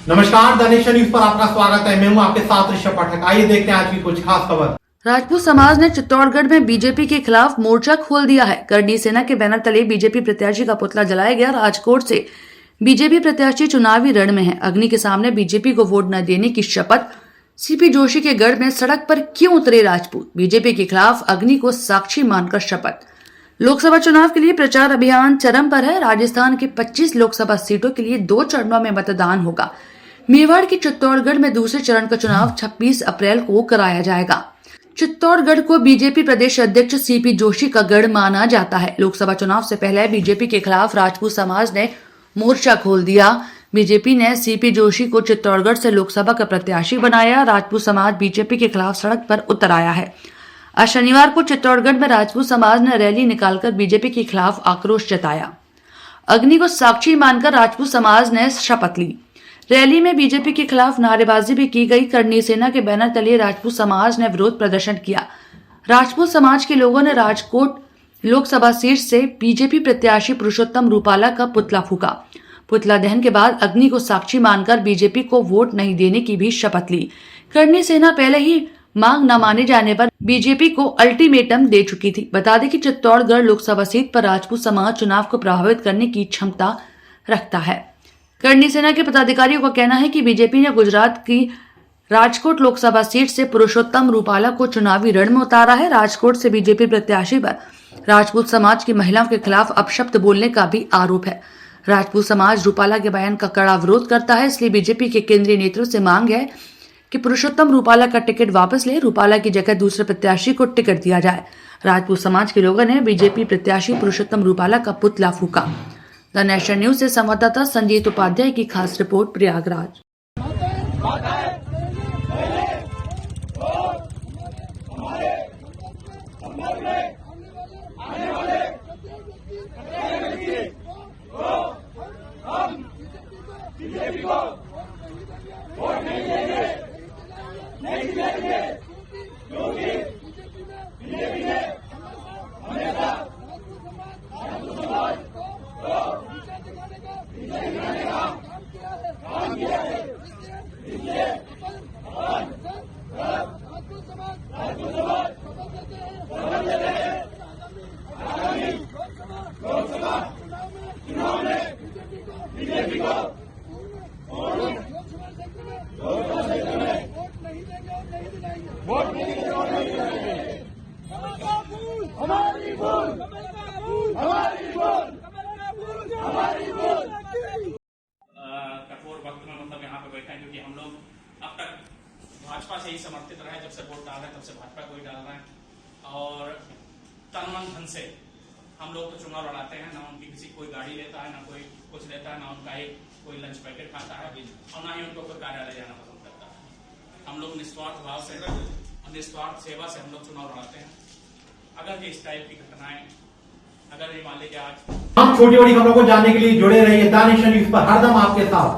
नमस्कार, the nation news पर आपका स्वागत है। मैं हूं आपके साथ ऋषभ पाठक। आइए देखते हैं आज की कुछ खास खबर। राजपूत समाज ने चित्तौड़गढ़ में बीजेपी के खिलाफ मोर्चा खोल दिया है। करनी सेना के बैनर तले बीजेपी प्रत्याशी का पुतला जलाया गया। राजकोट से बीजेपी प्रत्याशी चुनावी रण में है। अग्नि के सामने बीजेपी को वोट न देने की शपथ। सीपी जोशी के गढ़ में सड़क पर क्यों उतरे राजपूत? बीजेपी के खिलाफ अग्नि को साक्षी मानकर शपथ। लोकसभा चुनाव के लिए प्रचार अभियान चरम पर है। राजस्थान के 25 लोकसभा सीटों के लिए 2 चरणों में मतदान होगा। मेवाड़ के चित्तौड़गढ़ में दूसरे चरण का चुनाव 26 अप्रैल को कराया जाएगा। चित्तौड़गढ़ को बीजेपी प्रदेश अध्यक्ष सीपी जोशी का गढ़ माना जाता है। लोकसभा चुनाव से पहले बीजेपी के खिलाफ राजपूत समाज ने मोर्चा खोल दिया। बीजेपी ने सीपी जोशी को चित्तौड़गढ़ से लोकसभा का प्रत्याशी बनाया। राजपूत समाज बीजेपी के खिलाफ सड़क पर उतर आया है। आज शनिवार को चित्तौड़गढ़ में राजपूत समाज ने रैली निकालकर बीजेपी के खिलाफ आक्रोश जताया। अग्नि को साक्षी मानकर राजपूत समाज ने शपथ ली। रैली में बीजेपी के खिलाफ नारेबाजी भी की गई। करनी सेना के बैनर तले राजपूत समाज ने विरोध प्रदर्शन किया। राजपूत समाज के लोगों ने राजकोट लोकसभा सीट से बीजेपी प्रत्याशी पुरुषोत्तम रूपाला का पुतला फूका। पुतला दहन के बाद अग्नि को साक्षी मानकर बीजेपी को वोट नहीं देने की भी शपथ ली। करनी सेना पहले ही मांग न माने जाने पर बीजेपी को अल्टीमेटम दे चुकी थी। बता दें कि चित्तौड़गढ़ लोकसभा सीट पर राजपूत समाज चुनाव को प्रभावित करने की क्षमता रखता है। करनी सेना के पदाधिकारियों का कहना है कि बीजेपी ने गुजरात की राजकोट लोकसभा सीट से पुरुषोत्तम रूपाला को चुनावी रण में उतारा है। राजकोट से बीजेपी प्रत्याशी पर राजपूत समाज की महिलाओं के खिलाफ अपशब्द बोलने का भी आरोप है। राजपूत समाज रूपाला के बयान का कड़ा विरोध करता है, इसलिए बीजेपी के केंद्रीय नेतृत्व से मांग है कि पुरुषोत्तम रूपाला का टिकट वापस ले, रूपाला की जगह दूसरे प्रत्याशी को टिकट दिया जाए। राजपूत समाज के लोगों ने बीजेपी प्रत्याशी पुरुषोत्तम रूपाला का पुतला फूका। द नेशन न्यूज से संवाददाता संजीत उपाध्याय की खास रिपोर्ट, प्रयागराज। कठोर वक्त में मतलब यहाँ पे बैठे हैं, क्योंकि हम लोग अब तक भाजपा से ही समर्थित रहे। जब से वोट डाल रहे हैं तब से भाजपा को ही डाल रहे हैं और तन मन धन से हम लोग तो चुनाव लड़ाते हैं। ना उनकी किसी कोई गाड़ी लेता है, ना कोई कुछ लेता है, ना उनका एक कोई लंच पैकेट खाता है और ना ही उनको कोई कार्यालय जाना पसंद करता है। हम लोग निस्वार्थ भाव से, निस्वार्थ सेवा से हम लोग चुनाव लड़ाते हैं। अगर ये इस टाइप की घटनाएं अगर ये मान लीजिए आज हम छोटी बड़ी खबरों को जानने के लिए जुड़े रहिए द नेशन न्यूज पर, हरदम आपके साथ।